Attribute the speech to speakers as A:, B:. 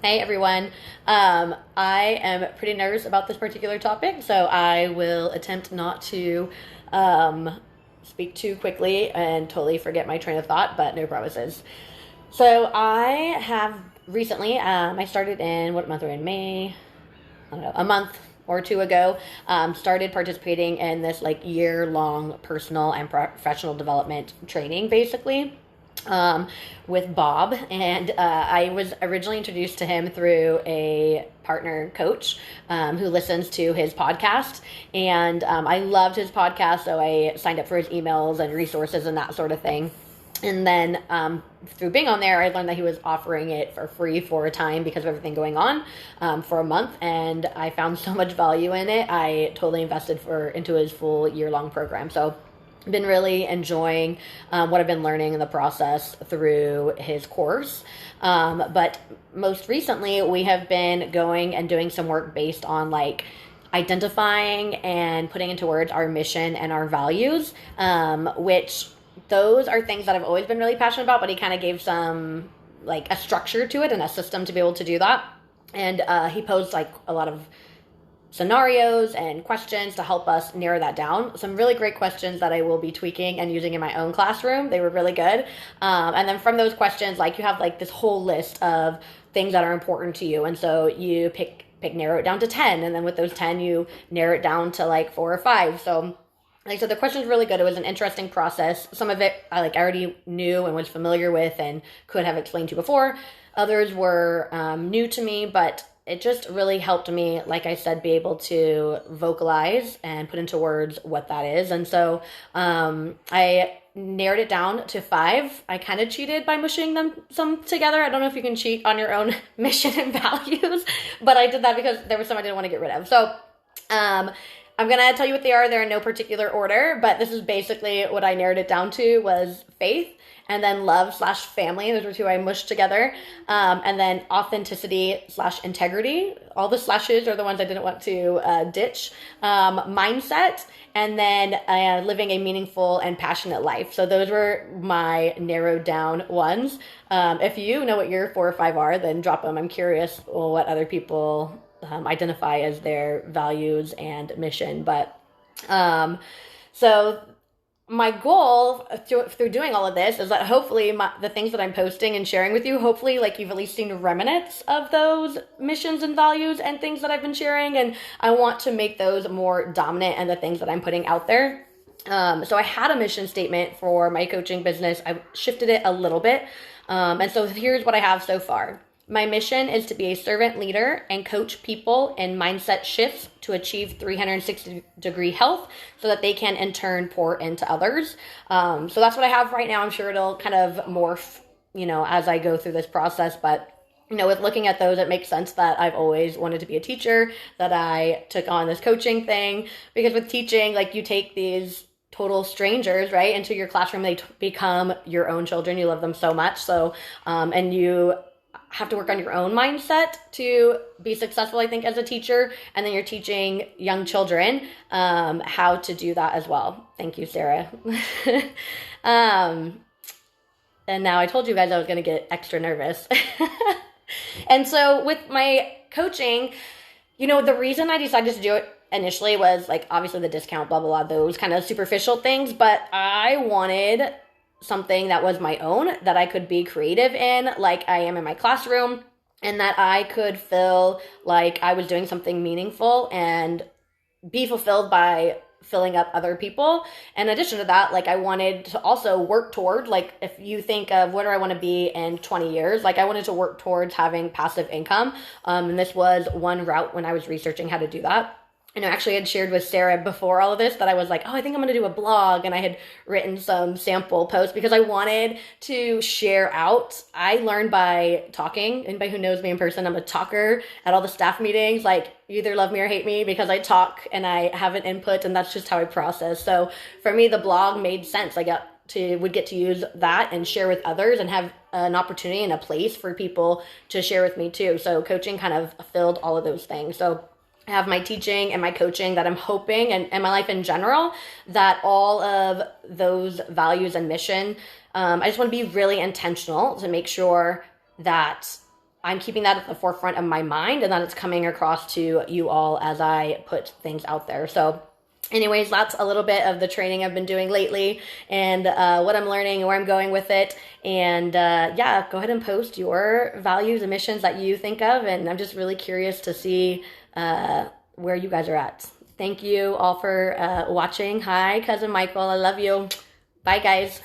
A: Hey everyone. I am pretty nervous about this particular topic, so I will attempt not to um, speak too quickly and totally forget my train of thought, but no promises. So I have recently, I started in what month are we in? May? I don't know, a month or two ago, started participating in this like year long personal and professional development training, basically um, with Bob. And I was originally introduced to him through a partner coach who listens to his podcast. And I loved his podcast, so I signed up for his emails and resources and that sort of thing. And then through being on there, I learned that he was offering it for free for a time because of everything going on for a month. And I found so much value in it. I totally invested into his full year long program. So been really enjoying what I've been learning in the process through his course. But most recently, we have been going and doing some work based on like identifying and putting into words our mission and our values, which those are things that I've always been really passionate about, but he kind of gave some like a structure to it and a system to be able to do that. And he posed like a lot of scenarios and questions to help us narrow that down. Some really great questions that I will be tweaking and using in my own classroom. They were really good. And then from those questions, like you have like this whole list of things that are important to you. And so you narrow it down to 10. And then with those 10, you narrow it down to like 4 or 5. So like I said, the question was really good. It was an interesting process. Some of it I already knew and was familiar with and could have explained to you before. Others were new to me, but it just really helped me, like I said, be able to vocalize and put into words what that is. And so I narrowed it down to 5. I kind of cheated by mushing them some together. I don't know if you can cheat on your own mission and values, but I did that because there was some I didn't want to get rid of. So I'm going to tell you what they are. They're in no particular order, but this is basically what I narrowed it down to was faith, and then love/family. Those were 2 I mushed together. And then authenticity/integrity. All the slashes are the ones I didn't want to ditch. Mindset, and then living a meaningful and passionate life. So those were my narrowed down ones. If you know what your 4 or 5 are, then drop them. I'm curious what other people identify as their values and mission. But so my goal through doing all of this is that hopefully the things that I'm posting and sharing with you, hopefully like you've at least seen remnants of those missions and values and things that I've been sharing. And I want to make those more dominant and the things that I'm putting out there. So I had a mission statement for my coaching business. I shifted it a little bit. And so here's what I have so far. My mission is to be a servant leader and coach people in mindset shifts to achieve 360-degree health so that they can in turn pour into others. So that's what I have right now. I'm sure it'll kind of morph, as I go through this process. But, with looking at those, it makes sense that I've always wanted to be a teacher, that I took on this coaching thing. Because with teaching, like you take these total strangers, right, into your classroom. They become your own children. You love them so much. So, and you have to work on your own mindset to be successful, I think, as a teacher. And then you're teaching young children how to do that as well. Thank you, Sarah. And now I told you guys I was going to get extra nervous. And so with my coaching, the reason I decided to do it initially was like obviously the discount, blah, blah, blah, those kind of superficial things. But I wanted something that was my own, that I could be creative in, like I am in my classroom, and that I could feel like I was doing something meaningful and be fulfilled by filling up other people. In addition to that, like I wanted to also work toward, like if you think of what do I want to be in 20 years, like I wanted to work towards having passive income. And this was one route when I was researching how to do that. And I actually had shared with Sarah before all of this that I was like, I think I'm going to do a blog. And I had written some sample posts because I wanted to share out. I learned by talking. Anybody who knows me in person, I'm a talker at all the staff meetings. Like you either love me or hate me because I talk and I have an input, and that's just how I process. So for me, the blog made sense. Would get to use that and share with others and have an opportunity and a place for people to share with me too. So coaching kind of filled all of those things. So I have my teaching and my coaching that I'm hoping, and my life in general, that all of those values and mission, I just want to be really intentional to make sure that I'm keeping that at the forefront of my mind, and that it's coming across to you all as I put things out there. So anyways, that's a little bit of the training I've been doing lately and what I'm learning and where I'm going with it. And yeah, go ahead and post your values and missions that you think of. And I'm just really curious to see where you guys are at. Thank you all for watching. Hi, Cousin Michael. I love you. Bye, guys.